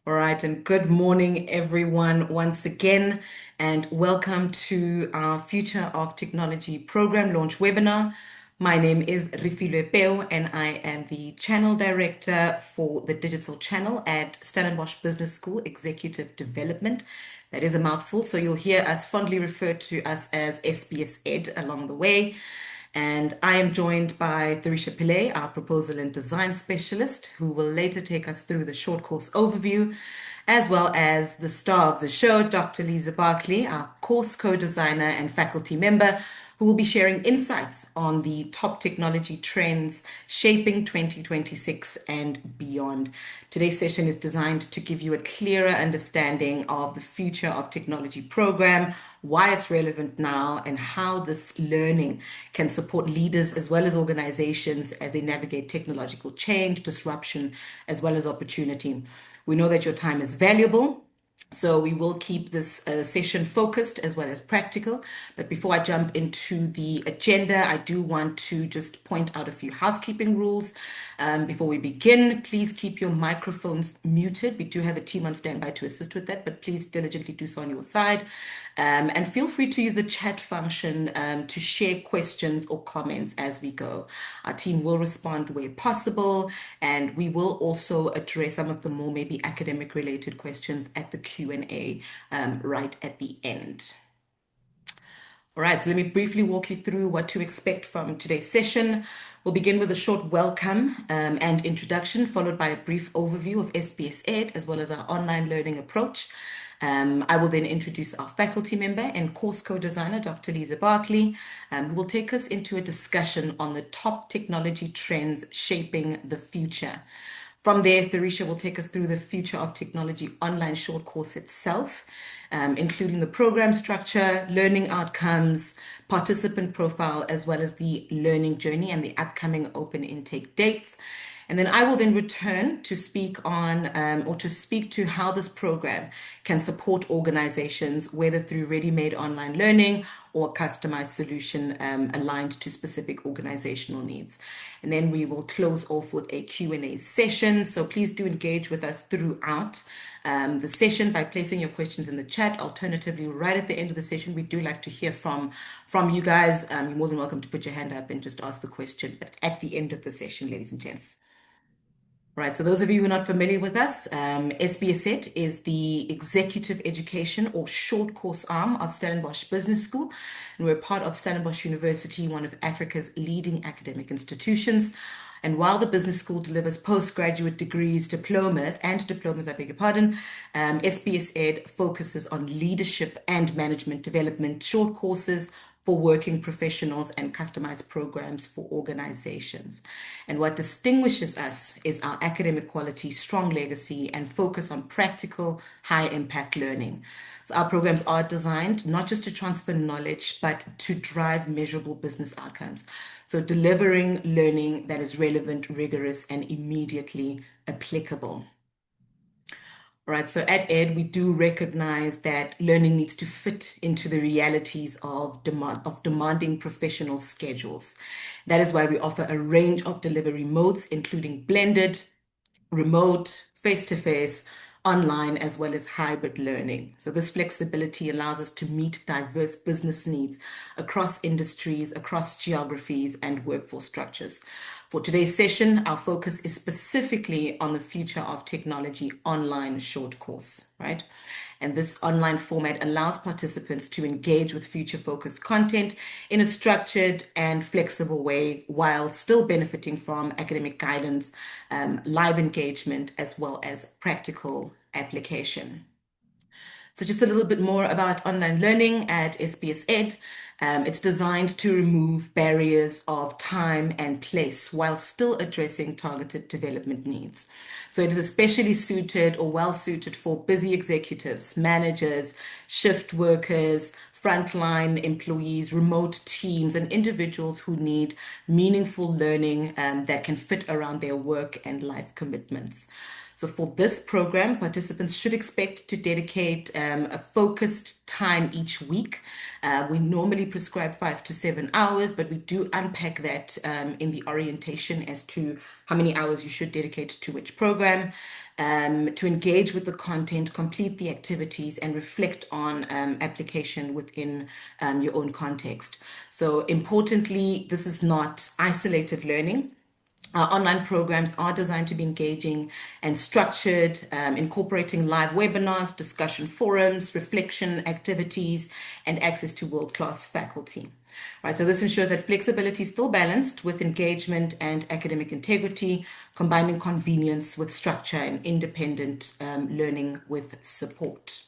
All right, and good morning, everyone, once again, and welcome to our Future of Technology program launch webinar. My name is Refilwe Peu, and I am the channel director for the digital channel at Stellenbosch Business School Executive Development. That is a mouthful, so you'll hear us fondly refer to us as SBS Ed along the way. And I am joined by Tharisha Pillay, our proposal and design specialist, who will later take us through the short course overview, as well as the star of the show, Dr. Lisa Barkley, our course co-designer and faculty member, who will be sharing insights on the top technology trends shaping 2026 and beyond. Today's session is designed to give you a clearer understanding of the Future of Technology program, why it's relevant now, and how this learning can support leaders as well as organizations as they navigate technological change, disruption, as well as opportunity. We know that your time is valuable, so we will keep this session focused as well as practical. But before I jump into the agenda, I do want to just point out a few housekeeping rules. Before we begin, please keep your microphones muted. We do have a team on standby to assist with that, but please diligently do so on your side. And feel free to use the chat function to share questions or comments as we go. Our team will respond where possible, and we will also address some of the more maybe academic related questions at the Q&A right at the end. All right, so let me briefly walk you through what to expect from today's session. We'll begin with a short welcome and introduction, followed by a brief overview of SBS Ed, as well as our online learning approach. I will then introduce our faculty member and course co-designer, Dr. Lisa Barkley, who will take us into a discussion on the top technology trends shaping the future. From there, Tharisha will take us through the Future of Technology online short course itself, including the program structure, learning outcomes, participant profile, as well as the learning journey and the upcoming open intake dates. And then I will then return to speak on or to speak to how this program can support organizations, whether through ready-made online learning or a customized solution aligned to specific organizational needs. And then we will close off with a Q&A session. So please do engage with us throughout the session by placing your questions in the chat. Alternatively, right at the end of the session, we do like to hear from you guys. You're more than welcome to put your hand up and just ask the question at the end of the session, ladies and gents. Right, so those of you who are not familiar with us, SBSET is the executive education or short course arm of Stellenbosch Business School, and we're part of Stellenbosch University, one of Africa's leading academic institutions. And while the business school delivers postgraduate degrees, diplomas, I beg your pardon, SBS Ed focuses on leadership and management development, short courses for working professionals and customized programs for organizations. And what distinguishes us is our academic quality, strong legacy, and focus on practical, high impact learning. So our programs are designed not just to transfer knowledge, but to drive measurable business outcomes. So delivering learning that is relevant, rigorous, and immediately applicable. All right, so at Ed, we do recognize that learning needs to fit into the realities of demanding professional schedules. That is why we offer a range of delivery modes, including blended, remote, face-to-face, online, as well as hybrid learning. So this flexibility allows us to meet diverse business needs across industries, across geographies, and workforce structures. For today's session, our focus is specifically on the Future of Technology online short course, right? And this online format allows participants to engage with future-focused content in a structured and flexible way while still benefiting from academic guidance, live engagement, as well as practical application. So just a little bit more about online learning at SBS Ed. It's designed to remove barriers of time and place while still addressing targeted development needs. So it is especially suited or well suited for busy executives, managers, shift workers, frontline employees, remote teams, and individuals who need meaningful learning that can fit around their work and life commitments. So for this program, participants should expect to dedicate a focused time each week. We normally prescribe 5 to 7 hours, but we do unpack that in the orientation as to how many hours you should dedicate to which program. To engage with the content, complete the activities, and reflect on application within your own context. So importantly, this is not isolated learning. Our online programs are designed to be engaging and structured, incorporating live webinars, discussion forums, reflection activities, and access to world-class faculty. Right, so this ensures that flexibility is still balanced with engagement and academic integrity, combining convenience with structure and independent learning with support.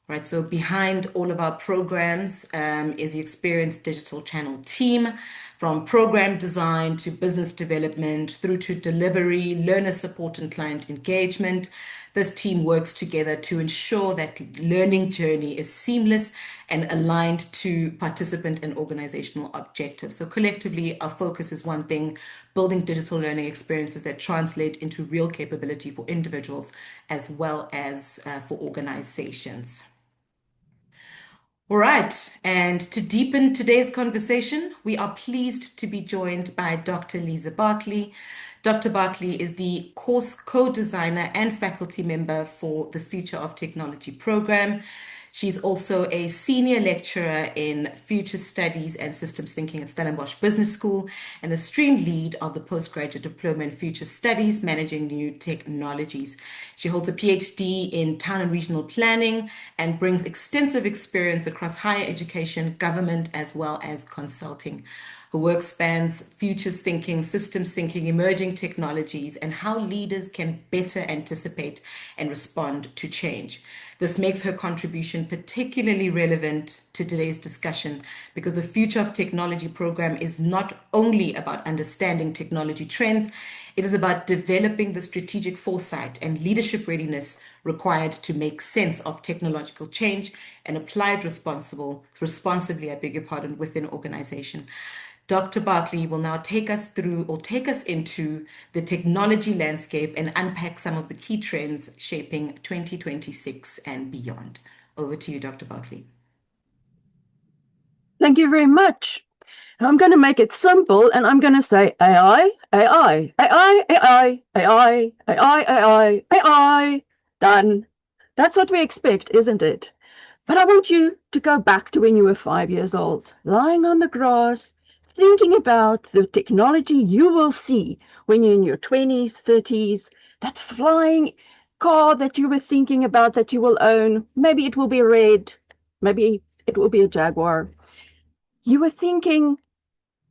Right, so behind all of our programs is the experienced digital channel team, from program design to business development through to delivery, learner support, and client engagement. This team works together to ensure that learning journey is seamless and aligned to participant and organizational objectives. So collectively, our focus is one thing: building digital learning experiences that translate into real capability for individuals as well as for organizations. All right, and to deepen today's conversation, we are pleased to be joined by Dr. Lisa Barkley. Dr. Barkley is the course co-designer and faculty member for the Future of Technology program. She's also a senior lecturer in future studies and systems thinking at Stellenbosch Business School and the stream lead of the postgraduate diploma in future studies, managing new technologies. She holds a PhD in town and regional planning and brings extensive experience across higher education, government, as well as consulting. Her work spans futures thinking, systems thinking, emerging technologies, and how leaders can better anticipate and respond to change. This makes her contribution particularly relevant to today's discussion because the Future of Technology program is not only about understanding technology trends, it is about developing the strategic foresight and leadership readiness required to make sense of technological change and apply it responsibly, within an organization. Dr. Barkley will now take us into the technology landscape and unpack some of the key trends shaping 2026 and beyond. Over to you, Dr. Barkley. Thank you very much. I'm going to make it simple and I'm going to say AI, AI, AI, AI, AI, AI, AI, AI, done. That's what we expect, isn't it? But I want you to go back to when you were 5 years old, lying on the grass, thinking about the technology you will see when you're in your 20s, 30s, that flying car that you were thinking about that you will own. Maybe it will be red, maybe it will be a Jaguar. You were thinking,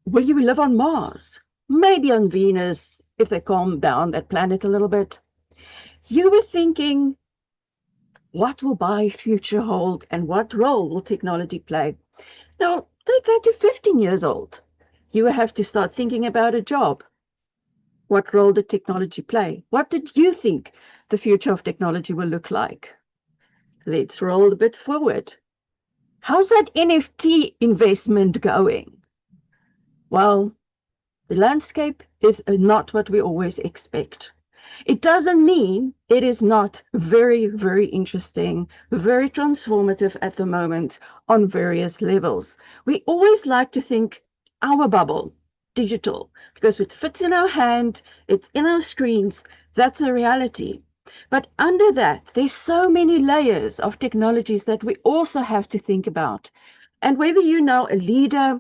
will you live on Mars? Maybe on Venus, if they calm down that planet a little bit. You were thinking, what will my future hold and what role will technology play? Now, take that to 15 years old. You have to start thinking about a job. What role did technology play? What did you think the future of technology will look like? Let's roll a bit forward. How's that NFT investment going? Well, the landscape is not what we always expect. It doesn't mean it is not very, very interesting, very transformative at the moment on various levels. We always like to think our bubble, digital, because it fits in our hand, it's in our screens, that's a reality. But under that, there's so many layers of technologies that we also have to think about. And whether you're now a leader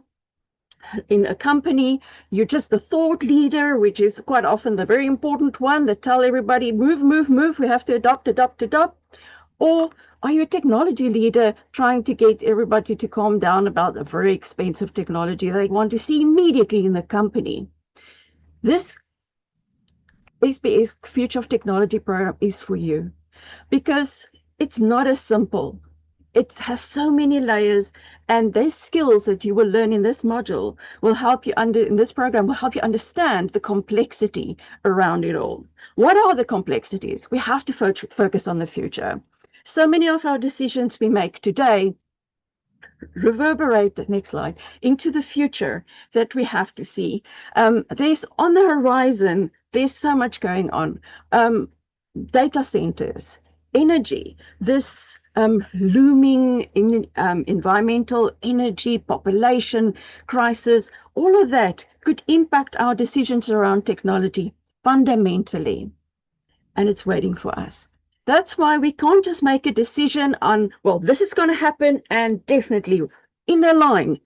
in a company, you're just the thought leader, which is quite often the very important one that tell everybody, move, move, move, we have to adopt, adopt, adopt. Or are you a technology leader trying to get everybody to calm down about the very expensive technology they want to see immediately in the company? This SBS Future of Technology program is for you because it's not as simple. It has so many layers, and these skills that you will learn in this module will help you in this program will help you understand the complexity around it all. What are the complexities? We have to focus on the future. So many of our decisions we make today reverberate, the next slide, into the future that we have to see. There's on the horizon, there's so much going on. data centers, energy, this looming environmental energy population crisis, all of that could impact our decisions around technology fundamentally. And it's waiting for us. That's why we can't just make a decision on, well, this is going to happen and definitely in a line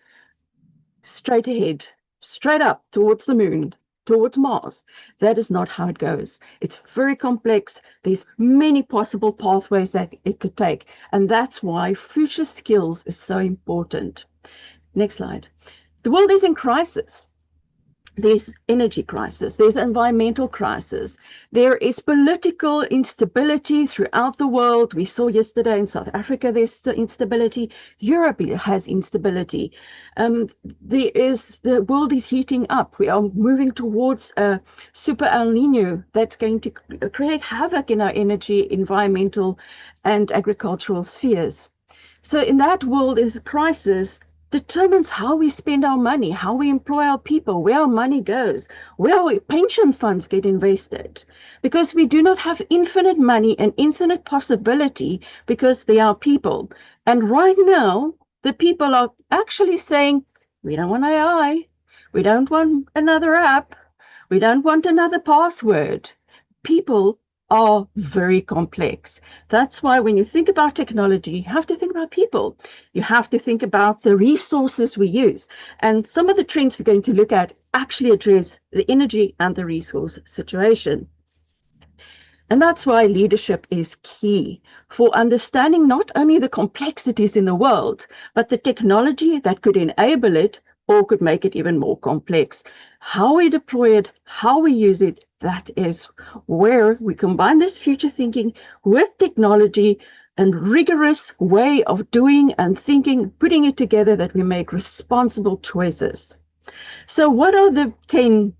straight ahead, straight up towards the moon, towards Mars. That is not how it goes. It's very complex. There's many possible pathways that it could take. And that's why future skills is so important. Next slide. The world is in crisis. There's energy crisis, there's environmental crisis, there is political instability throughout the world. We saw yesterday in South Africa there's instability. Europe has instability. The world is heating up. We are moving towards a super El Nino that's going to create havoc in our energy, environmental, and agricultural spheres. So in that world is a crisis determines how we spend our money, how we employ our people, where our money goes, where our pension funds get invested. Because we do not have infinite money and infinite possibility because they are people. And right now, the people are actually saying, we don't want AI, we don't want another app, we don't want another password. People are very complex. That's why when you think about technology, you have to think about people. You have to think about the resources we use. And some of the trends we're going to look at actually address the energy and the resource situation. And that's why leadership is key for understanding not only the complexities in the world, but the technology that could enable it or could make it even more complex. How we deploy it, how we use it, that is where we combine this future thinking with technology and rigorous way of doing and thinking, putting it together that we make responsible choices. So what are the 10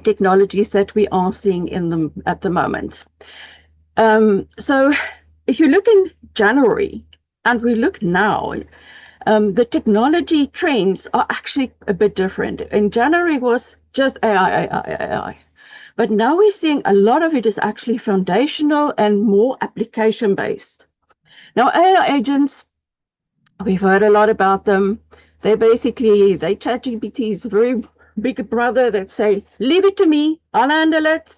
technologies that we are seeing in them at the moment? So if you look in January and we look now, the technology trends are actually a bit different. In January was just AI, AI, AI. But now we're seeing a lot of it is actually foundational and more application based. Now, AI agents, we've heard a lot about them. They ChatGPT's very big brother that say, leave it to me, I'll handle it.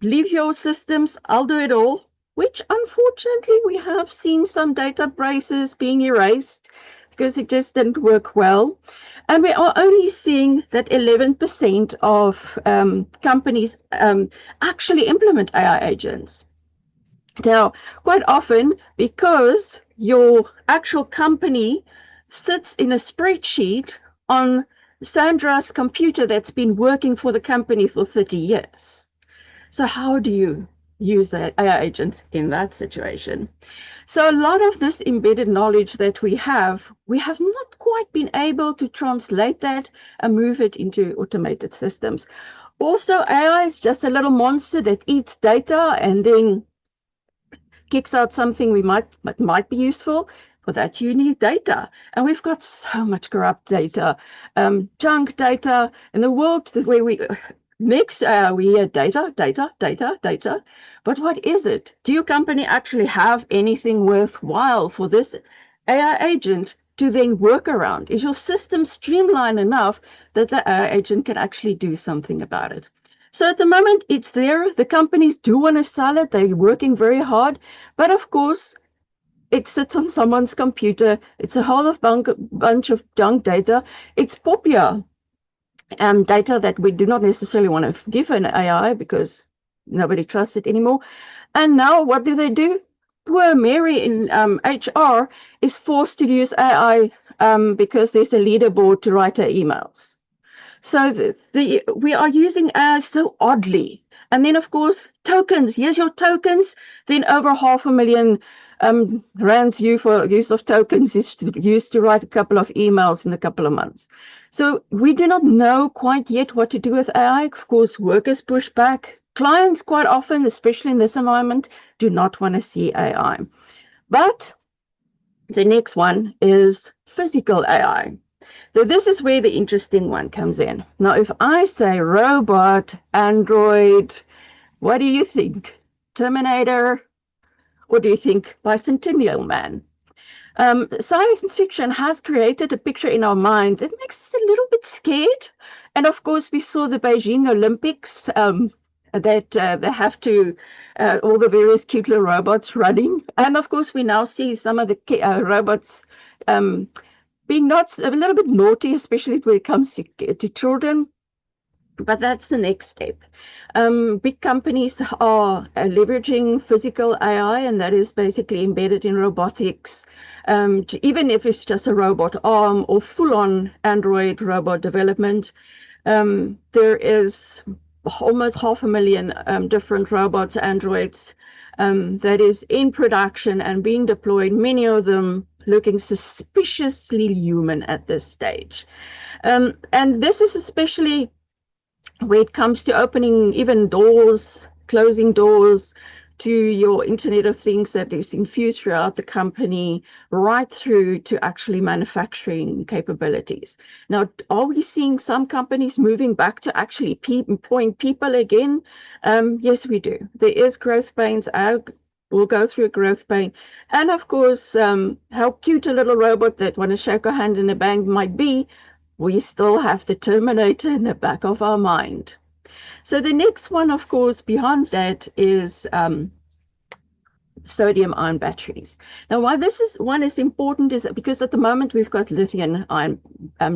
Leave your systems, I'll do it all. Which unfortunately we have seen some databases being erased because it just didn't work well. And we are only seeing that 11% of companies actually implement AI agents. Now, quite often, because your actual company sits in a spreadsheet on Sandra's computer that's been working for the company for 30 years. So how do you use the AI agent in that situation? So a lot of this embedded knowledge that we have not quite been able to translate that and move it into automated systems. Also, AI is just a little monster that eats data and then kicks out something that might be useful. For that, you need data. And we've got so much corrupt data, junk data in the world where we hear data, data, data, data. But what is it? Do your company actually have anything worthwhile for this AI agent to then work around? Is your system streamlined enough that the AI agent can actually do something about it? So at the moment, it's there. The companies do want to sell it. They're working very hard. But of course, it sits on someone's computer. It's a whole bunch of junk data. It's popular data that we do not necessarily want to give an AI because nobody trusts it anymore. And now what do? Poor Mary in HR is forced to use AI because there's a leaderboard to write her emails. So we are using AI so oddly. And then, of course, tokens. Here's your tokens. Then over 500,000 rands for use of tokens is used to write a couple of emails in a couple of months. So we do not know quite yet what to do with AI. Of course, workers push back. Clients quite often, especially in this environment, do not want to see AI. But the next one is physical AI. So this is where the interesting one comes in. Now, if I say robot, Android, What do you think? Terminator, or do you think Bicentennial Man? Science fiction has created a picture in our mind that makes us a little bit scared. And of course, we saw the Beijing Olympics that they have to, all the various cute little robots running. And of course, we now see some of the robots um, being not a little bit naughty, especially when it comes to children. But that's the next step. Big companies are leveraging physical AI, and that is basically embedded in robotics. Even if it's just a robot arm or full-on Android robot development, there is almost 500,000 different robots, androids, that is in production and being deployed, many of them looking suspiciously human at this stage. And this is especially when it comes to opening even doors, closing doors to your Internet of Things that is infused throughout the company, right through to actually manufacturing capabilities. Now, are we seeing some companies moving back to actually employing people again? Yes, we do. There is growth pains. We'll go through a growth pain. And of course, how cute a little robot that want to shake a hand in a bank might be, we still have the Terminator in the back of our mind. So the next one, of course, beyond that is sodium-ion batteries. Now, why this is one is important is because at the moment we've got lithium-ion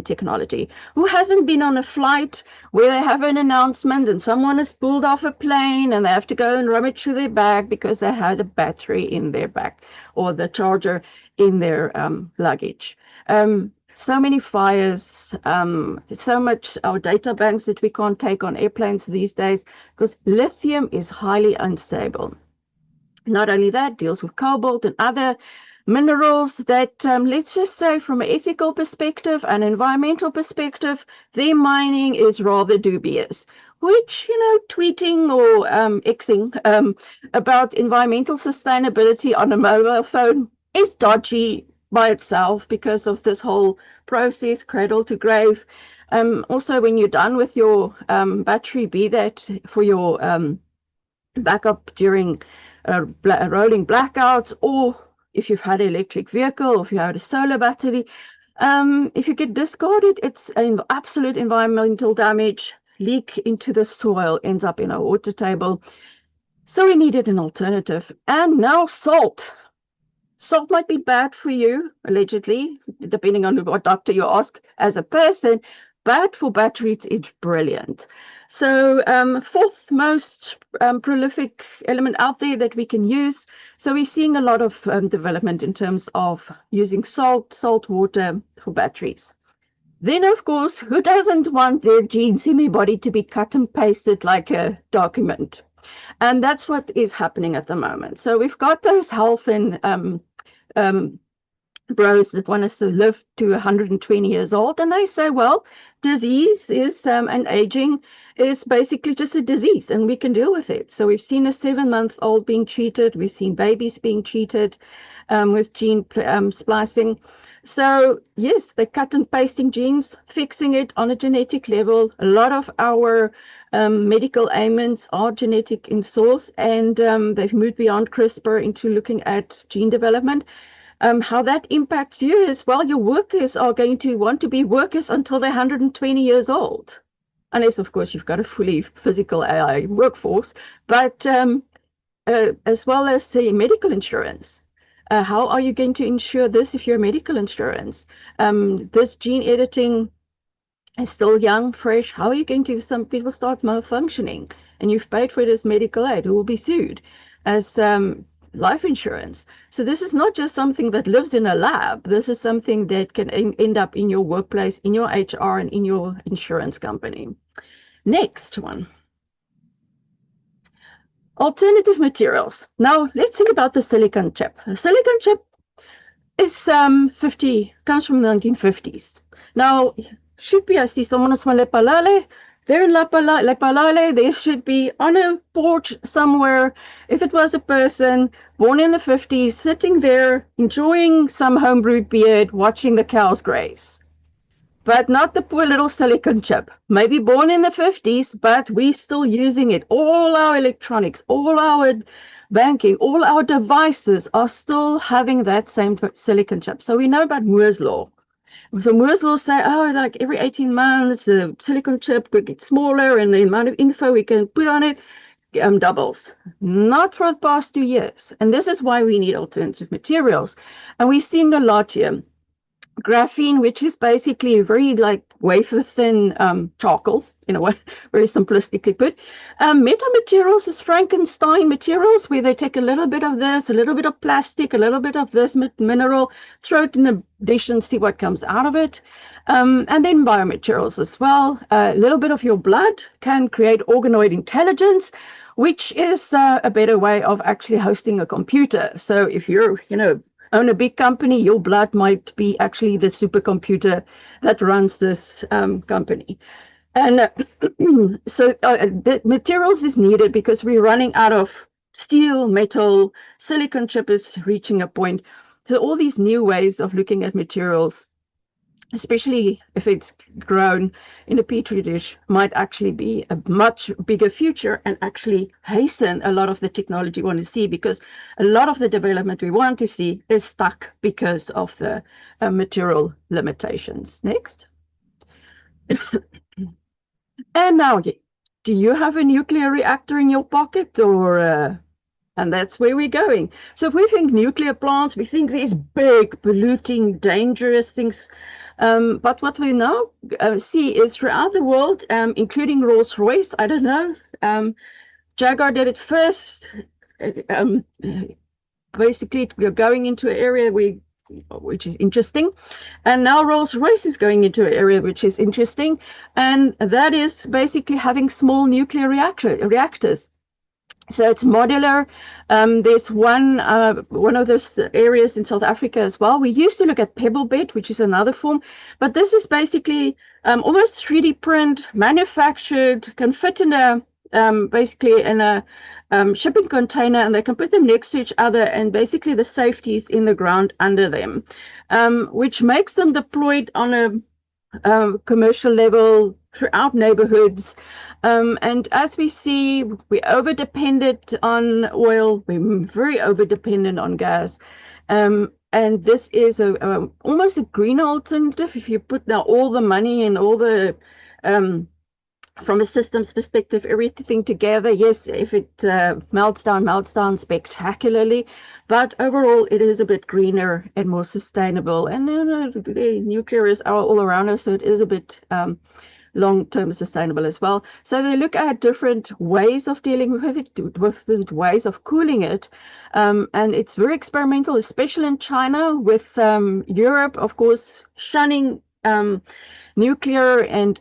technology. Who hasn't been on a flight where they have an announcement and someone has pulled off a plane and they have to go and rummage through their bag because they had a battery in their bag or the charger in their luggage? So many fires, so much our data banks that we can't take on airplanes these days because lithium is highly unstable. Not only that, deals with cobalt and other minerals that, let's just say, from an ethical perspective and environmental perspective, their mining is rather dubious. Which, tweeting or xing about environmental sustainability on a mobile phone is dodgy by itself because of this whole process, cradle to grave. Also, when you're done with your battery, be that for your backup during rolling blackouts, or if you've had an electric vehicle, or if you had a solar battery, if you get discarded, it's an absolute environmental damage, leak into the soil, ends up in our water table. So we needed an alternative. And now salt. Salt might be bad for you, allegedly, depending on what doctor you ask as a person, but for batteries, it's brilliant. So fourth most prolific element out there that we can use. So we're seeing a lot of development in terms of using salt water for batteries. Then, of course, who doesn't want their genes in their body to be cut and pasted like a document? And that's what is happening at the moment. So we've got those health and bros that want us to live to 120 years old, and they say, well, disease is and aging is basically just a disease, and we can deal with it. So we've seen a 7-month-old being treated, we've seen babies being treated with gene splicing. So yes, they're cut and pasting genes, fixing it on a genetic level. A lot of our medical ailments are genetic in source, and they've moved beyond CRISPR into looking at gene development. How that impacts you is, well, your workers are going to want to be workers until they're 120 years old. Unless, of course, you've got a fully physical AI workforce, but as well as say, medical insurance. How are you going to insure this if you're medical insurance? This gene editing is still young, fresh. How are you going to, some people start malfunctioning and you've paid for it as medical aid, who will be sued as life insurance. So this is not just something that lives in a lab. This is something that can end up in your workplace, in your HR, and in your insurance company. Next one. Alternative materials. Now, let's think about the silicon chip. The silicon chip is comes from the 1950s. Now, should be, I see someone is from Lepalale. There in Lepalale, there should be on a porch somewhere, if it was a person born in the 50s, sitting there, enjoying some homebrewed beer, watching the cows graze. but not the poor little silicon chip. Maybe born in the 50s, but we're still using it. All our electronics, all our banking, all our devices are still having that same silicon chip. So we know about Moore's law. So Moore's law say, oh, like every 18 months, the silicon chip could get smaller and the amount of info we can put on it doubles. Not for the past 2 years. And this is why we need alternative materials. And we're seeing a lot here. Graphene, which is basically very like wafer thin charcoal, in a way, very simplistically put. Metamaterials is Frankenstein materials, where they take a little bit of this, a little bit of plastic, a little bit of this mineral, throw it in a dish and see what comes out of it. And then biomaterials as well. A little bit of your blood can create organoid intelligence, which is a better way of actually hosting a computer. So if you're, own a big company, your blood might be actually the supercomputer that runs this company. And the materials is needed because we're running out of steel, metal, silicon chip is reaching a point. So all these new ways of looking at materials, especially if it's grown in a petri dish, might actually be a much bigger future and actually hasten a lot of the technology we want to see, because a lot of the development we want to see is stuck because of the material limitations. Next. And now, do you have a nuclear reactor in your pocket, or and that's where we're going. So if we think nuclear plants, we think these big, polluting, dangerous things. But what we now see is throughout the world, including Rolls-Royce, I don't know, Jaguar did it first. Um, Basically, we're going into an area which is interesting. And now Rolls-Royce is going into an area which is interesting. And that is basically having small nuclear reactors. So it's modular. There's one of those areas in South Africa as well. We used to look at pebble bed, which is another form, but this is basically almost 3D print, manufactured, can fit in basically in a shipping container, and they can put them next to each other, and basically the safety is in the ground under them, which makes them deployed on a commercial level throughout neighborhoods. And as we see, we're over-dependent on oil. We're very over-dependent on gas. And this is almost a green alternative. If you put now all the money and all the from a systems perspective, everything together, yes, if it melts down spectacularly, but overall it is a bit greener and more sustainable. And the nuclear is all around us, so it is a bit long-term sustainable as well. So they look at different ways of dealing with it, different ways of cooling it. And it's very experimental, especially in China, with Europe, of course, shunning nuclear, and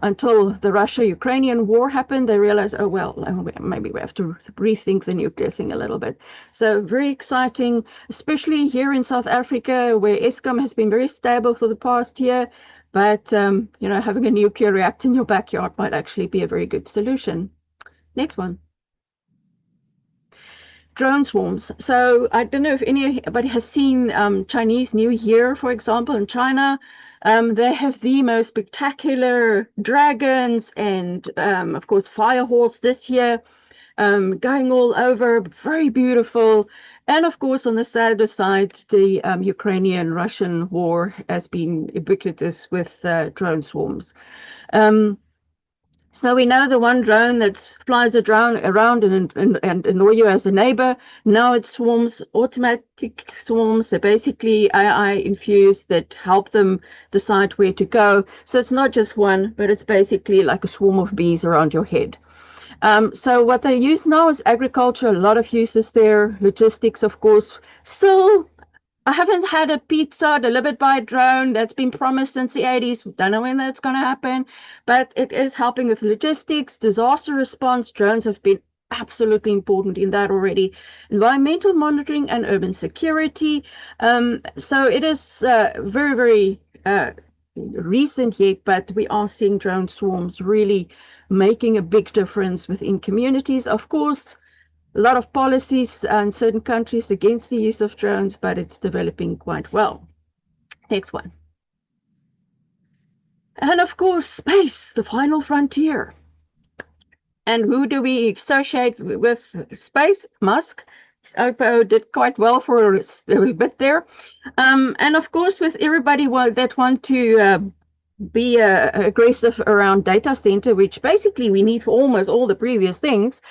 until the Russia-Ukrainian war happened, they realized, oh, well, maybe we have to rethink the nuclear thing a little bit. So very exciting, especially here in South Africa, where Eskom has been very stable for the past year. But, having a nuclear reactor in your backyard might actually be a very good solution. Next one. Drone swarms. So I don't know if anybody has seen Chinese New Year, for example, in China. They have the most spectacular dragons and, of course, fire horse this year, going all over, very beautiful. And of course, on the sadder side, the Ukrainian-Russian war has been ubiquitous with drone swarms. So we know the one drone that flies around and annoy you as a neighbor. Now it swarms, automatic swarms. They're basically AI infused that help them decide where to go. So it's not just one, but it's basically like a swarm of bees around your head. So what they use now is agriculture, a lot of uses there, logistics, of course. Still, I haven't had a pizza delivered by a drone. That's been promised since the 80s. Don't know when that's going to happen, but it is helping with logistics, disaster response. Drones have been absolutely important in that already. Environmental monitoring and urban security. So it is very, very recent yet, but we are seeing drone swarms really making a big difference within communities. Of course, a lot of policies in certain countries against the use of drones, but it's developing quite well. Next one. And of course, space, the final frontier. And who do we associate with space? Musk. Oppo did quite well for a bit there. And of course, with everybody that want to be aggressive around data center, which basically we need for almost all the previous things,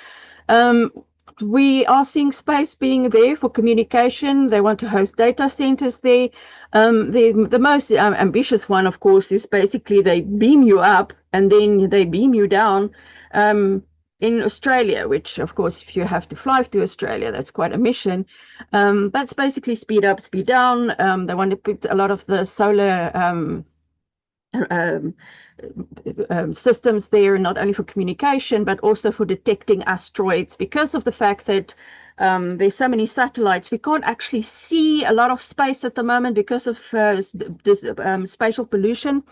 um, we are seeing space being there for communication. They want to host data centers there. The most ambitious one, of course, is basically they beam you up and then they beam you down in Australia, which, of course, if you have to fly to Australia, that's quite a mission. But it's basically speed up, speed down. They want to put a lot of the solar um, systems there, not only for communication, but also for detecting asteroids, because of the fact that there's so many satellites. We can't actually see a lot of space at the moment because of this spatial pollution.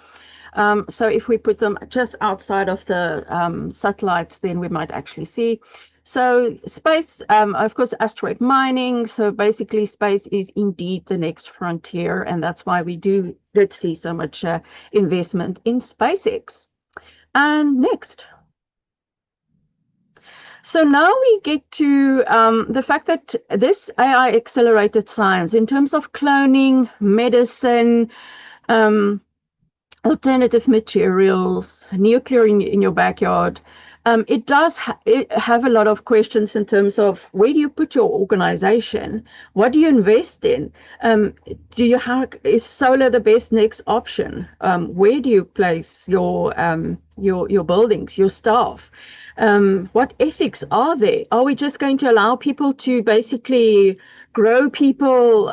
So if we put them just outside of the satellites, then we might actually see. So space, of course, asteroid mining. So basically, space is indeed the next frontier, and that's why we did see so much investment in SpaceX. And next. So now we get to the fact that this AI accelerated science in terms of cloning, medicine, um, alternative materials, nuclear in your backyard. It does have a lot of questions in terms of where do you put your organization? What do you invest in? Do you have Is solar the best next option? Where do you place your buildings, your staff? What ethics are there? Are we just going to allow people to basically grow people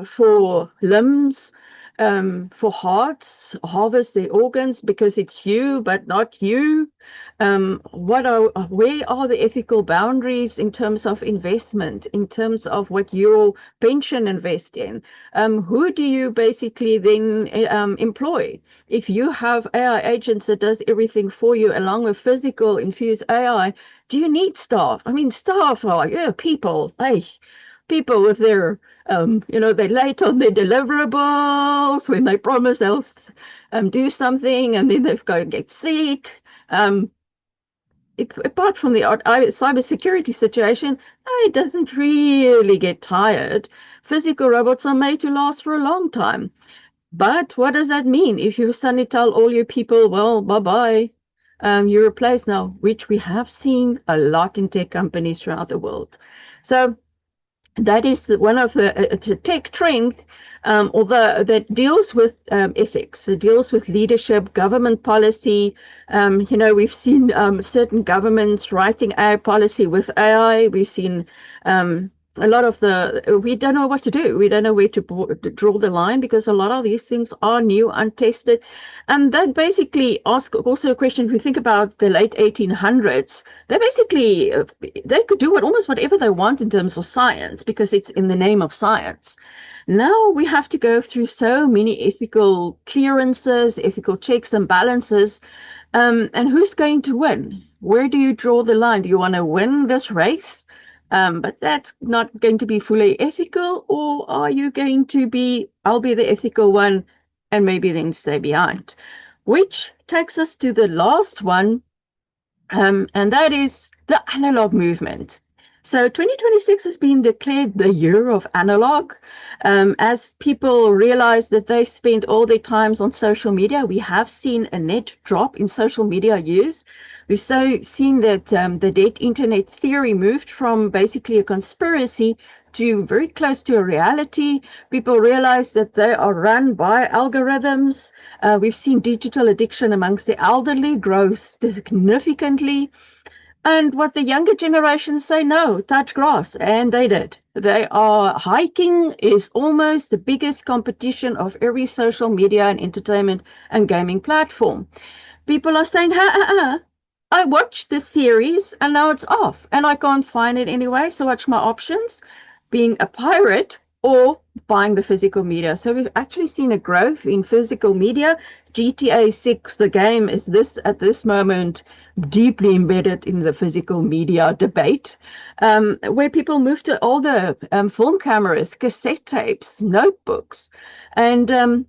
for limbs? For hearts, harvest their organs because it's you, but not you. Where are the ethical boundaries in terms of investment, in terms of what your pension invest in? Who do you basically then employ? If you have AI agents that does everything for you, along with physical infused AI, do you need staff? I mean, staff are people. Hey, people with their they're late on their deliverables when they promise they'll do something and then they've got to get sick. Apart from the cybersecurity situation, it doesn't really get tired. Physical robots are made to last for a long time. But what does that mean if you suddenly tell all your people, well, bye-bye, you're replaced now, which we have seen a lot in tech companies throughout the world. So that is one of it's a tech trend, although that deals with ethics, it deals with leadership, government policy. We've seen certain governments writing AI policy with AI. We've seen a lot of we don't know what to do. We don't know where to draw the line because a lot of these things are new, untested. And that basically asks also a question. If we think about the late 1800s, they could do almost whatever they want in terms of science because it's in the name of science. Now we have to go through so many ethical clearances, ethical checks and balances. And who's going to win? Where do you draw the line? Do you want to win this race? But that's not going to be fully ethical, or are you going to I'll be the ethical one and maybe then stay behind? Which takes us to the last one, and that is the analog movement. So 2026 has been declared the year of analog. As people realize that they spend all their times on social media, we have seen a net drop in social media use. We've seen that the dead internet theory moved from basically a conspiracy to very close to a reality. People realize that they are run by algorithms. We've seen digital addiction amongst the elderly grow significantly. And what the younger generations say, no, touch grass. And they did. Hiking is almost the biggest competition of every social media and entertainment and gaming platform. People are saying, I watched this series and now it's off and I can't find it anyway. So what's my options? Being a pirate or buying the physical media. So we've actually seen a growth in physical media. GTA 6, the game, is at this moment deeply embedded in the physical media debate, where people move to older film cameras, cassette tapes, notebooks. And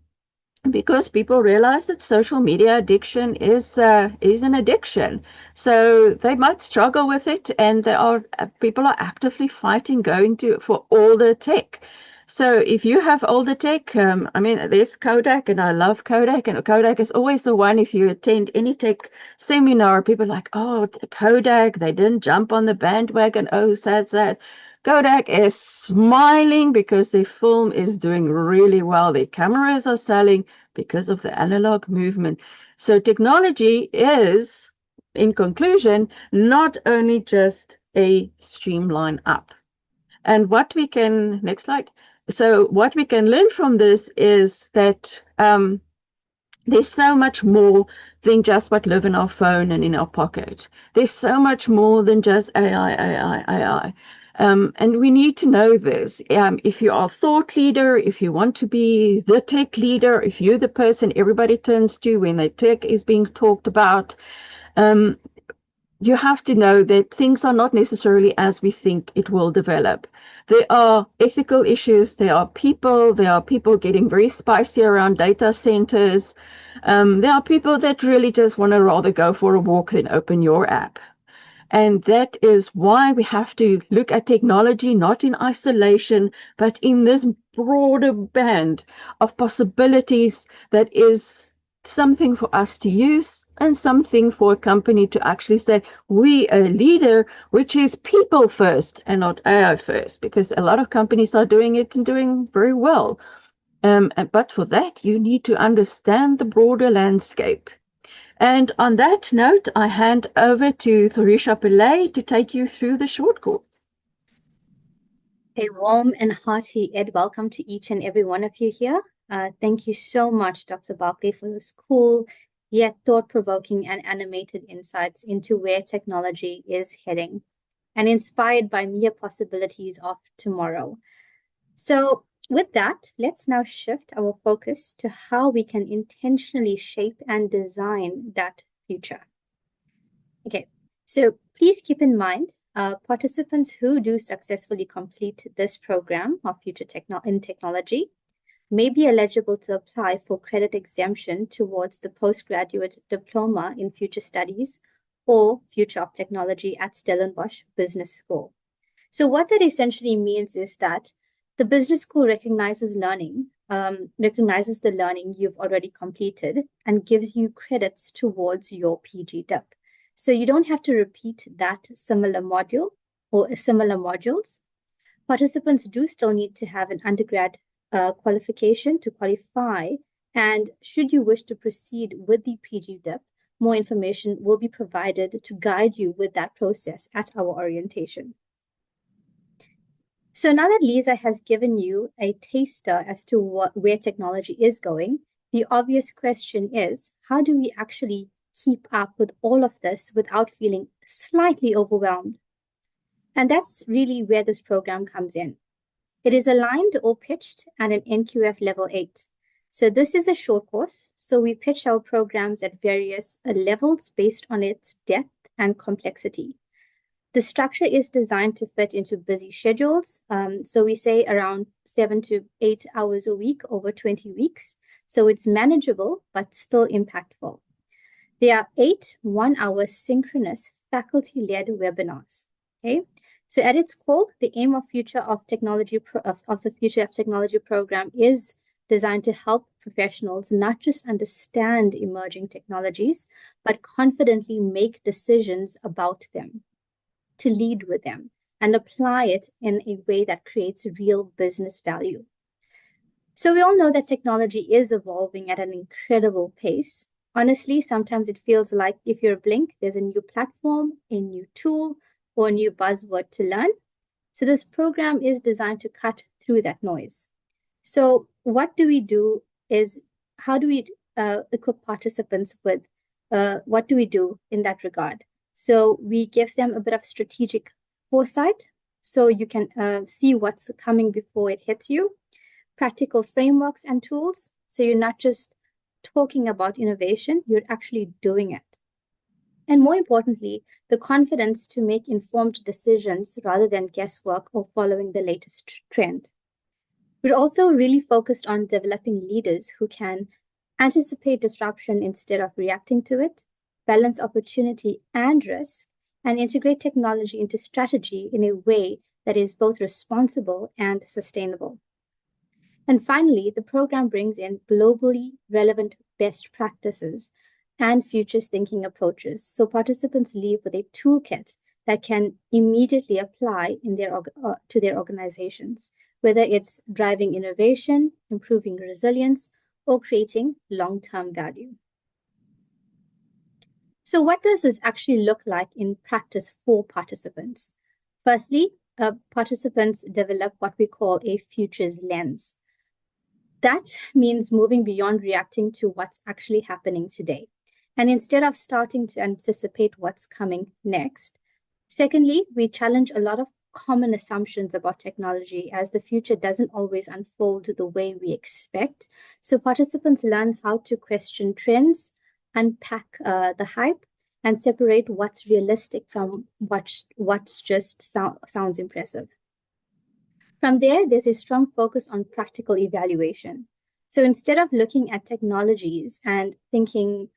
because people realize that social media addiction is an addiction. So they might struggle with it, and there are people are actively fighting going to for older tech. So if you have older tech, I mean, there's Kodak, and I love Kodak, and Kodak is always the one. If you attend any tech seminar, people are like, oh, Kodak, they didn't jump on the bandwagon. Oh, sad, sad. Kodak is smiling because their film is doing really well. Their cameras are selling because of the analog movement. So technology is, in conclusion, not only just a streamline up. And what we can, next slide. So what we can learn from this is that there's so much more than just what live in our phone and in our pocket. There's so much more than just AI, AI, AI. And we need to know this. If you are a thought leader, if you want to be the tech leader, if you're the person everybody turns to when the tech is being talked about, um, you have to know that things are not necessarily as we think it will develop. There are ethical issues, there are people getting very spicy around data centers. There are people that really just want to rather go for a walk than open your app. And that is why we have to look at technology not in isolation, but in this broader band of possibilities that is something for us to use and something for a company to actually say, we a leader, which is people first and not AI first, because a lot of companies are doing it and doing very well. But for that, you need to understand the broader landscape. And on that note, I hand over to Thorisha Pillay to take you through the short course. A warm and hearty welcome to each and every one of you here. Thank you so much, Dr. Barclay, for this cool yet thought-provoking and animated insights into where technology is heading and inspired by mere possibilities of tomorrow. So with that, let's now shift our focus to how we can intentionally shape and design that future. Okay, so please keep in mind, participants who do successfully complete this program of Future in Technology may be eligible to apply for credit exemption towards the postgraduate diploma in Future Studies or Future of Technology at Stellenbosch Business School. So what that essentially means is that the business school recognizes recognizes the learning you've already completed and gives you credits towards your PG DIP. So you don't have to repeat that similar module or similar modules. Participants do still need to have an undergrad qualification to qualify. And should you wish to proceed with the PG DIP, more information will be provided to guide you with that process at our orientation. So now that Lisa has given you a taster as to where technology is going, the obvious question is, how do we actually keep up with all of this without feeling slightly overwhelmed? And that's really where this program comes in. It is aligned or pitched at an NQF level 8. So this is a short course. So we pitch our programs at various levels based on its depth and complexity. The structure is designed to fit into busy schedules. So we say around 7 to 8 hours a week over 20 weeks. So it's manageable, but still impactful. There are 8 one-hour synchronous faculty-led webinars. Okay. So at its core, the aim of Future of Technology of the Future of Technology program is designed to help professionals not just understand emerging technologies, but confidently make decisions about them, to lead with them, and apply it in a way that creates real business value. So we all know that technology is evolving at an incredible pace. Honestly, sometimes it feels like if you're blink, there's a new platform, a new tool, or a new buzzword to learn. So this program is designed to cut through that noise. So what do we do is, how do we equip participants with, what do we do in that regard? So we give them a bit of strategic foresight so you can see what's coming before it hits you, practical frameworks and tools. So you're not just talking about innovation, you're actually doing it. And more importantly, the confidence to make informed decisions rather than guesswork or following the latest trend. We're also really focused on developing leaders who can anticipate disruption instead of reacting to it, balance opportunity and risk, and integrate technology into strategy in a way that is both responsible and sustainable. And finally, the program brings in globally relevant best practices and futures thinking approaches, so participants leave with a toolkit that can immediately apply in to their organizations, whether it's driving innovation, improving resilience, or creating long-term value. So what does this actually look like in practice for participants? Firstly, participants develop what we call a futures lens. That means moving beyond reacting to what's actually happening today. And instead of starting to anticipate what's coming next. Secondly, we challenge a lot of common assumptions about technology, as the future doesn't always unfold the way we expect. So participants learn how to question trends, unpack the hype, and separate what's realistic from what's just sounds impressive. From there, there's a strong focus on practical evaluation. So instead of looking at technologies and thinking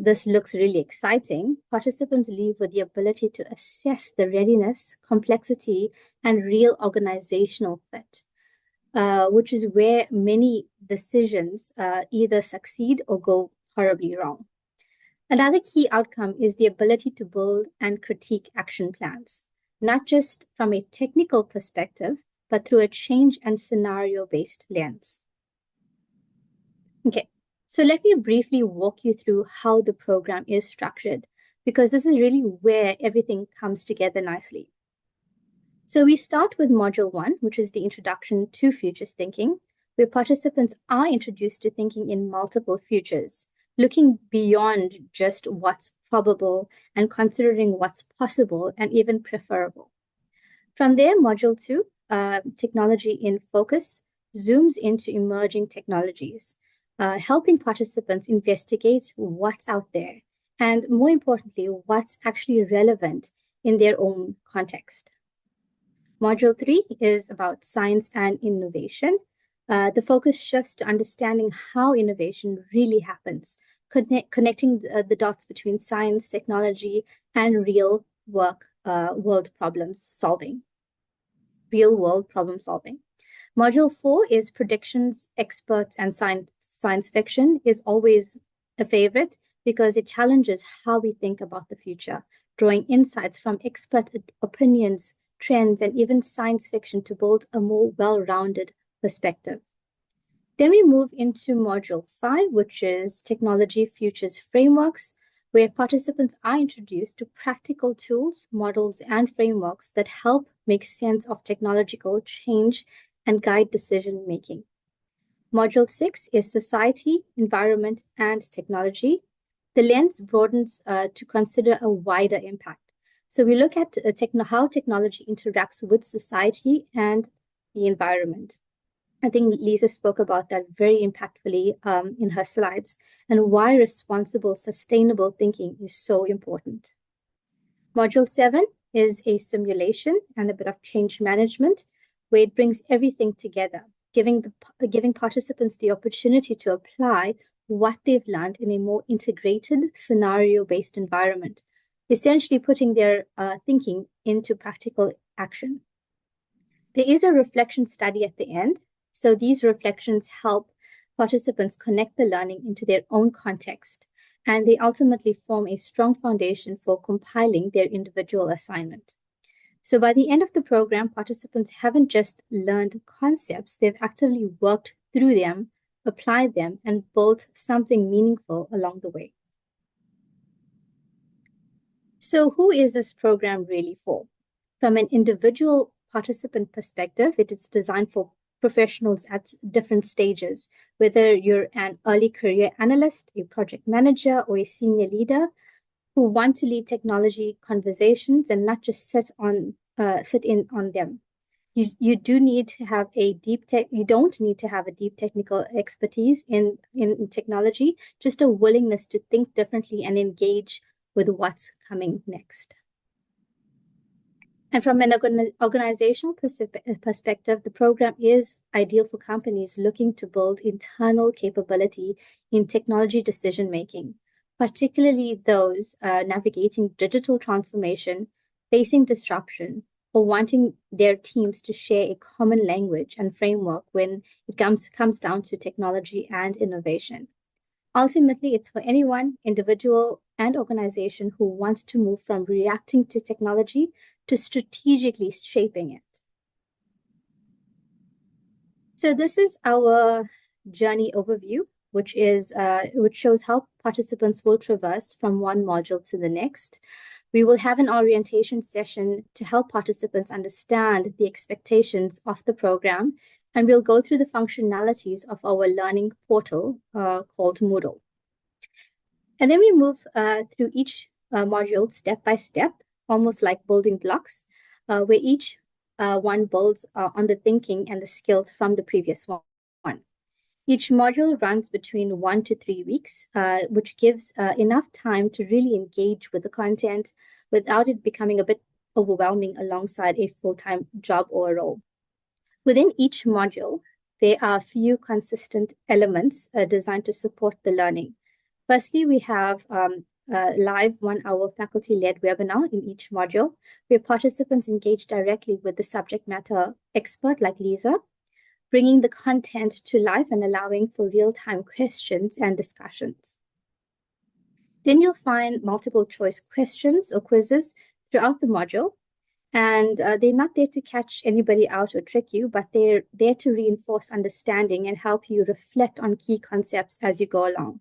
this looks really exciting, participants leave with the ability to assess the readiness, complexity, and real organizational fit, which is where many decisions either succeed or go horribly wrong. Another key outcome is the ability to build and critique action plans, not just from a technical perspective, but through a change and scenario-based lens. Okay, so let me briefly walk you through how the program is structured, because this is really where everything comes together nicely. So we start with Module 1, which is the introduction to futures thinking, where participants are introduced to thinking in multiple futures, looking beyond just what's probable and considering what's possible and even preferable. From there, Module 2, Technology in Focus, zooms into emerging technologies, helping participants investigate what's out there, and more importantly, what's actually relevant in their own context. Module 3 is about science and innovation. The focus shifts to understanding how innovation really happens, connecting the dots between science, technology, and real-world problem solving. Module 4 is predictions, experts, and science fiction is always a favorite because it challenges how we think about the future, drawing insights from expert opinions, trends, and even science fiction to build a more well-rounded perspective. Then we move into Module 5, which is Technology Futures Frameworks, where participants are introduced to practical tools, models, and frameworks that help make sense of technological change and guide decision-making. Module 6 is Society, Environment, and Technology. The lens broadens to consider a wider impact. So we look at how technology interacts with society and the environment. I think Lisa spoke about that very impactfully in her slides, and why responsible, sustainable thinking is so important. Module 7 is a simulation and a bit of change management, where it brings everything together, giving participants the opportunity to apply what they've learned in a more integrated, scenario-based environment, essentially putting their thinking into practical action. There is a reflection study at the end. So these reflections help participants connect the learning into their own context, and they ultimately form a strong foundation for compiling their individual assignment. So by the end of the program, participants haven't just learned concepts, they've actively worked through them, applied them, and built something meaningful along the way. So who is this program really for? From an individual participant perspective, it is designed for professionals at different stages, whether you're an early career analyst, a project manager, or a senior leader who want to lead technology conversations and not just sit in on them. You don't need to have a deep technical expertise in technology, just a willingness to think differently and engage with what's coming next. And from an organizational perspective, the program is ideal for companies looking to build internal capability in technology decision making, particularly those navigating digital transformation, facing disruption, or wanting their teams to share a common language and framework when it comes down to technology and innovation. Ultimately, it's for anyone, individual and organization, who wants to move from reacting to technology to strategically shaping it. So this is our journey overview, which shows how participants will traverse from one module to the next. We will have an orientation session to help participants understand the expectations of the program, and we'll go through the functionalities of our learning portal called Moodle. And then we move through each module step by step, almost like building blocks, where each one builds on the thinking and the skills from the previous one. Each module runs between 1 to 3 weeks, which gives enough time to really engage with the content without it becoming a bit overwhelming alongside a full-time job or a role. Within each module, there are a few consistent elements designed to support the learning. Firstly, we have a live 1-hour faculty-led webinar in each module, where participants engage directly with the subject matter expert like Lisa, bringing the content to life and allowing for real-time questions and discussions. Then you'll find multiple choice questions or quizzes throughout the module, and they're not there to catch anybody out or trick you, but they're there to reinforce understanding and help you reflect on key concepts as you go along.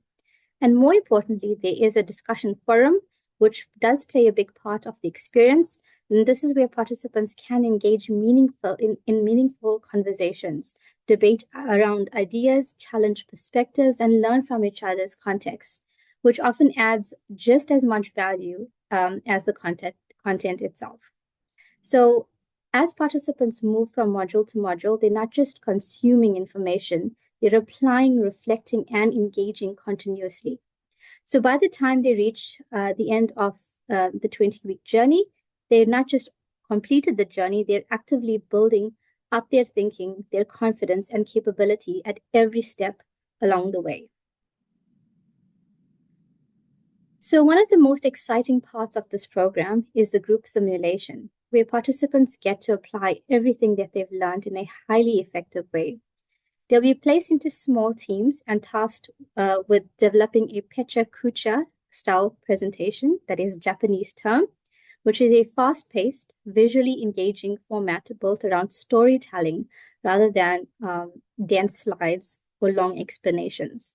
And more importantly, there is a discussion forum, which does play a big part of the experience. And this is where participants can engage in meaningful conversations, debate around ideas, challenge perspectives, and learn from each other's context, which often adds just as much value as the content itself. So as participants move from module to module, they're not just consuming information, they're applying, reflecting, and engaging continuously. So by the time they reach the end of the 20-week journey, they're not just completed the journey, they're actively building up their thinking, their confidence, and capability at every step along the way. So one of the most exciting parts of this program is the group simulation, where participants get to apply everything that they've learned in a highly effective way. They'll be placed into small teams and tasked with developing a pecha kucha style presentation, that is Japanese term, which is a fast-paced, visually engaging format built around storytelling rather than dense slides or long explanations.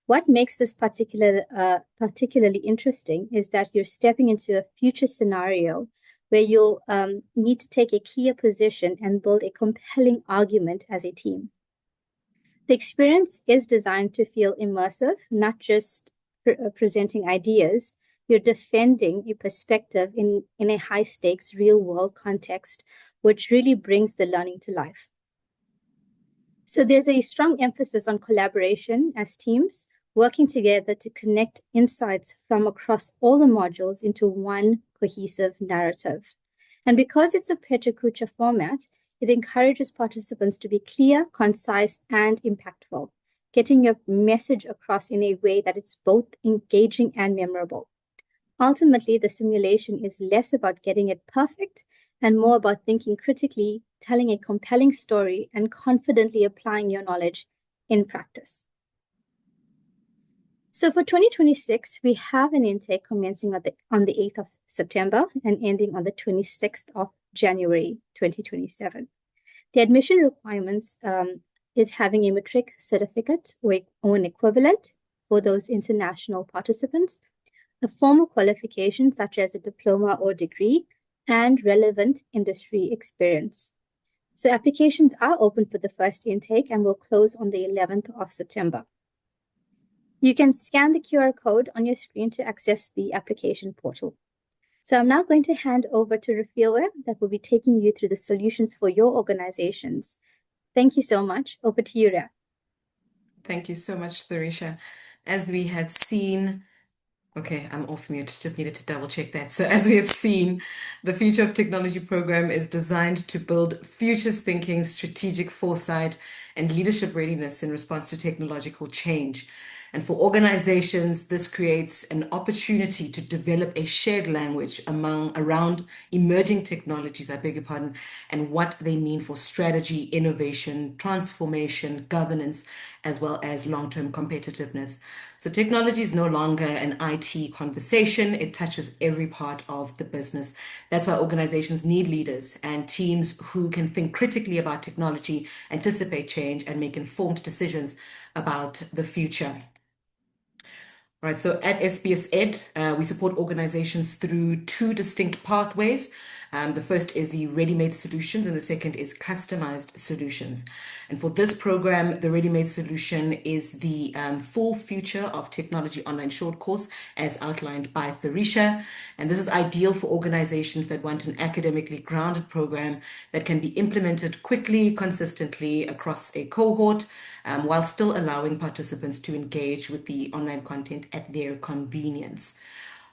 What makes this particularly interesting is that you're stepping into a future scenario where you'll need to take a clear position and build a compelling argument as a team. The experience is designed to feel immersive, not just presenting ideas. You're defending a perspective in a high-stakes, real-world context, which really brings the learning to life. So there's a strong emphasis on collaboration as teams, working together to connect insights from across all the modules into one cohesive narrative. And because it's a pecha kucha format, it encourages participants to be clear, concise, and impactful, getting your message across in a way that it's both engaging and memorable. Ultimately, the simulation is less about getting it perfect and more about thinking critically, telling a compelling story, and confidently applying your knowledge in practice. So for 2026, we have an intake commencing on the 8th of September and ending on the 26th of January 2027. The admission requirements is having a matric certificate or an equivalent for those international participants, a formal qualification such as a diploma or degree, and relevant industry experience. So applications are open for the first intake and will close on the 11th of September. You can scan the QR code on your screen to access the application portal. So I'm now going to hand over to Rafilwe that will be taking you through the solutions for your organizations. Thank you so much. Over to you, Raf. Thank you so much, Thorisha. As we have seen, Okay, I'm off mute. Just needed to double check that. So, as we have seen, the Future of Technology program is designed to build futures thinking, strategic foresight, and leadership readiness in response to technological change. And for organizations, this creates an opportunity to develop a shared language around emerging technologies, I beg your pardon, and what they mean for strategy, innovation, transformation, governance, as well as long-term competitiveness. So technology is no longer an IT conversation. It touches every part of the business. That's why organizations need leaders and teams who can think critically about technology, anticipate change, and make informed decisions about the future. Right, so at SBS Ed, we support organizations through two distinct pathways. The first is the ready-made solutions, and the second is customized solutions. And for this program, the ready-made solution is the full future of technology online short course, as outlined by Tharisha. And this is ideal for organizations that want an academically grounded program that can be implemented quickly, consistently across a cohort, while still allowing participants to engage with the online content at their convenience.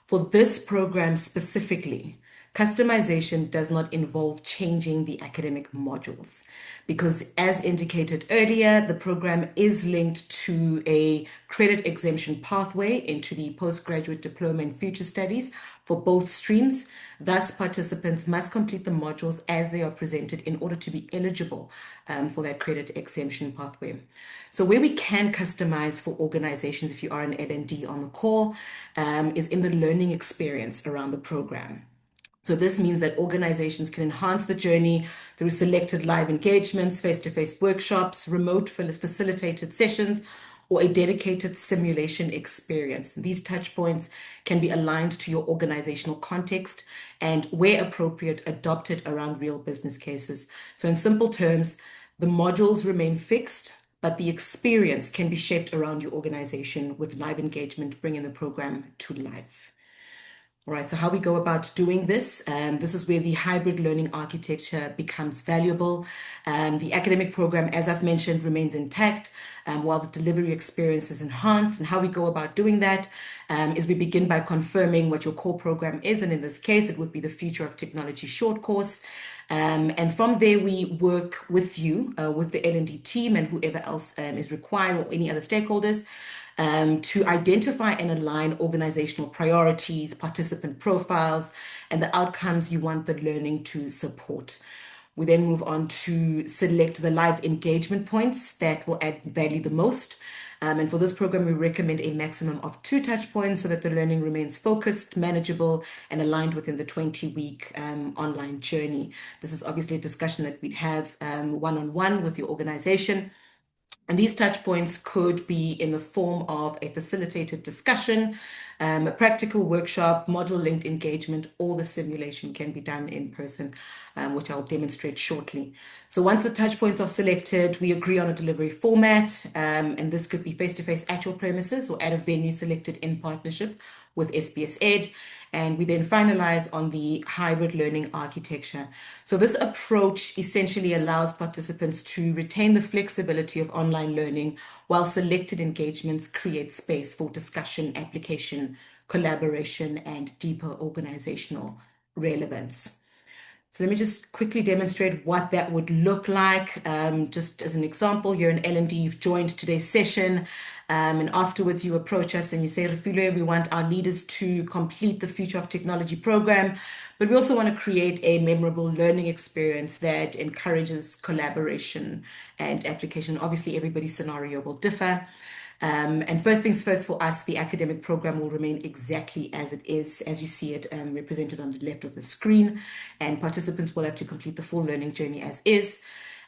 For this program specifically, customization does not involve changing the academic modules because, as indicated earlier, the program is linked to a credit exemption pathway into the postgraduate diploma in future studies for both streams. Thus, participants must complete the modules as they are presented in order to be eligible for that credit exemption pathway. So where we can customize for organizations, if you are an L&D on the call, is in the learning experience around the program. So this means that organizations can enhance the journey through selected live engagements, face-to-face workshops, remote facilitated sessions, or a dedicated simulation experience. These touch points can be aligned to your organizational context and, where appropriate, adopted around real business cases. So in simple terms, the modules remain fixed, but the experience can be shaped around your organization with live engagement, bringing the program to life. All right, so how we go about doing this, this is where the hybrid learning architecture becomes valuable. The academic program, as I've mentioned, remains intact while the delivery experience is enhanced. And how we go about doing that is we begin by confirming what your core program is. And in this case, it would be the Future of Technology short course. And from there, we work with you, with the L&D team and whoever else is required or any other stakeholders to identify and align organizational priorities, participant profiles, and the outcomes you want the learning to support. We then move on to select the live engagement points that will add value the most. And for this program, we recommend a maximum of 2 touch points so that the learning remains focused, manageable, and aligned within the 20-week online journey. This is obviously a discussion that we'd have one-on-one with your organization. And these touch points could be in the form of a facilitated discussion, a practical workshop, module-linked engagement, or the simulation can be done in person, which I'll demonstrate shortly. So once the touch points are selected, we agree on a delivery format, and this could be face-to-face at your premises or at a venue selected in partnership with SBS Ed. And we then finalize on the hybrid learning architecture. So this approach essentially allows participants to retain the flexibility of online learning while selected engagements create space for discussion, application, collaboration, and deeper organizational relevance. So let me just quickly demonstrate what that would look like. Just as an example, you're an L&D, you've joined today's session, and afterwards you approach us and you say, Refilwe, we want our leaders to complete the Future of Technology program, but we also want to create a memorable learning experience that encourages collaboration and application. Obviously, everybody's scenario will differ. And first things first for us, the academic program will remain exactly as it is, as you see it represented on the left of the screen, and participants will have to complete the full learning journey as is.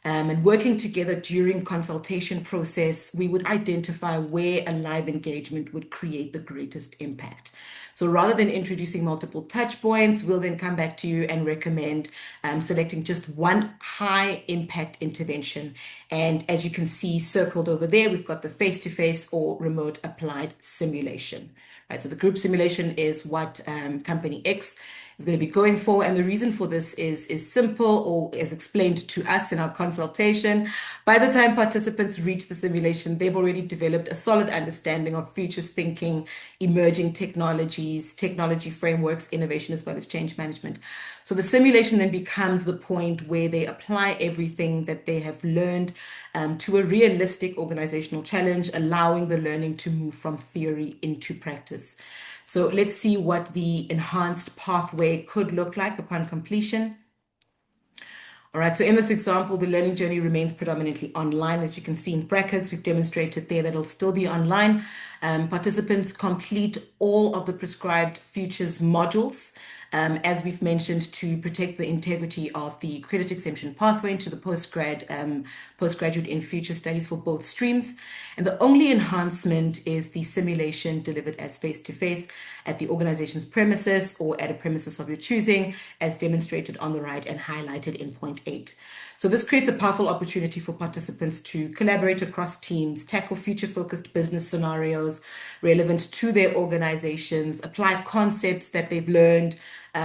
And working together during consultation process, we would identify where a live engagement would create the greatest impact. So rather than introducing multiple touch points, we'll then come back to you and recommend selecting just one high impact intervention. And as you can see circled over there, we've got the face-to-face or remote applied simulation. Right, so the group simulation is what company X is going to be going for. And the reason for this is simple, or as explained to us in our consultation. By the time participants reach the simulation, they've already developed a solid understanding of futures thinking, emerging technologies, technology frameworks, innovation, as well as change management. So the simulation then becomes the point where they apply everything that they have learned to a realistic organizational challenge, allowing the learning to move from theory into practice. So let's see what the enhanced pathway could look like upon completion. All right, so in this example, the learning journey remains predominantly online. As you can see in brackets, we've demonstrated there that it'll still be online. Participants complete all of the prescribed futures modules, as we've mentioned, to protect the integrity of the credit exemption pathway into the postgraduate in future studies for both streams. And the only enhancement is the simulation delivered as face-to-face at the organization's premises or at a premises of your choosing, as demonstrated on the right and highlighted in point 8. So this creates a powerful opportunity for participants to collaborate across teams, tackle future-focused business scenarios relevant to their organizations, apply concepts that they've learned,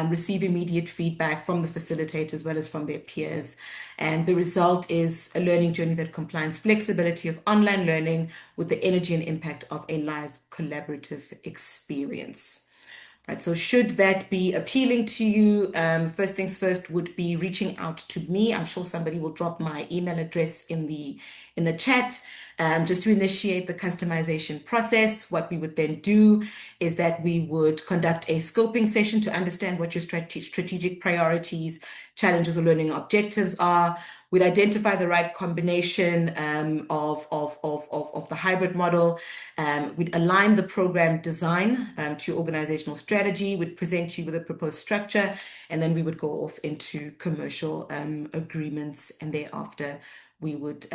receive immediate feedback from the facilitator as well as from their peers. And the result is a learning journey that combines flexibility of online learning with the energy and impact of a live collaborative experience. Right, so should that be appealing to you, first things first would be reaching out to me. I'm sure somebody will drop my email address in the chat, just to initiate the customization process. What we would then do is that we would conduct a scoping session to understand what your strategic priorities, challenges, or learning objectives are. We'd identify the right combination of the hybrid model. We'd align the program design to your organizational strategy. We'd present you with a proposed structure, and then we would go off into commercial agreements, and thereafter we would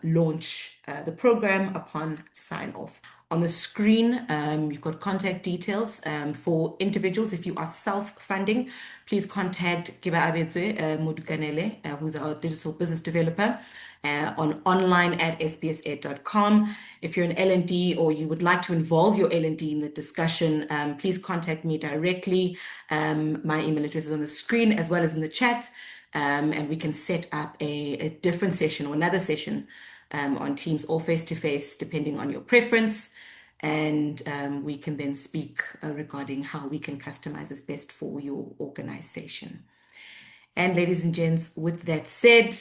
launch the program upon sign off. On the screen, you've got contact details for individuals. If you are self-funding, please contact Kiba Abetswe Mudukanele, who's our digital business developer, on online@sbsed.com. If you're an L&D or you would like to involve your L&D in the discussion, please contact me directly. My email address is on the screen as well as in the chat, and we can set up a different session or another session on Teams or face-to-face, depending on your preference. And we can then speak regarding how we can customize this best for your organization. And ladies and gents, with that said,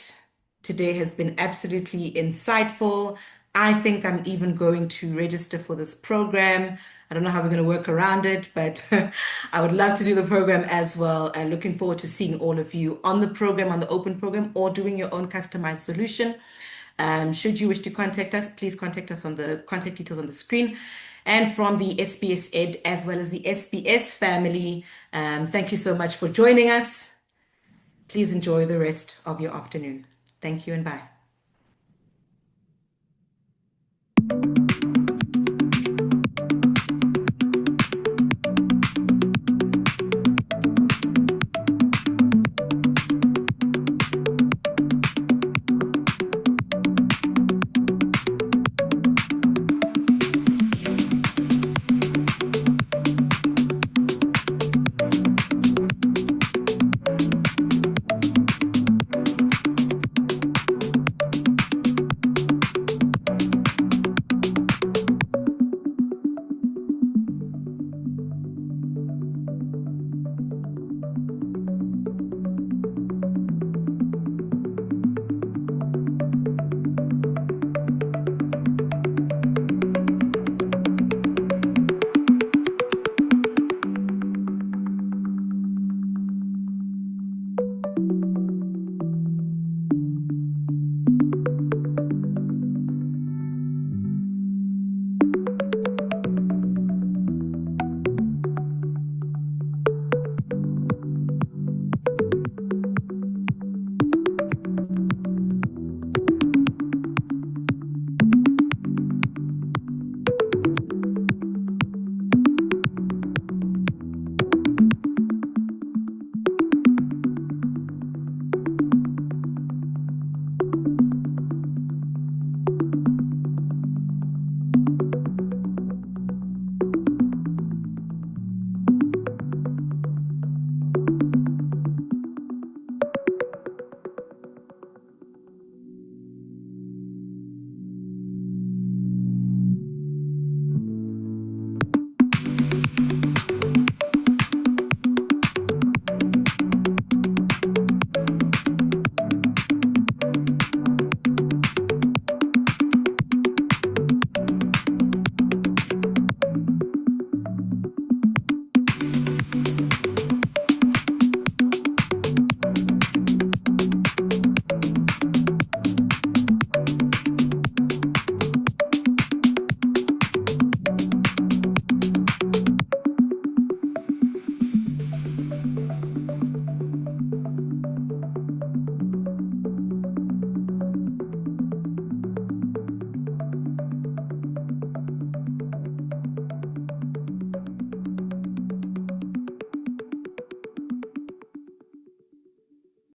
today has been absolutely insightful. I think I'm even going to register for this program. I don't know how we're going to work around it, but I would love to do the program as well. And looking forward to seeing all of you on the program, on the open program, or doing your own customized solution. Should you wish to contact us, please contact us on the contact details on the screen. And from the SBS Ed as well as the SBS family, thank you so much for joining us. Please enjoy the rest of your afternoon. Thank you and bye.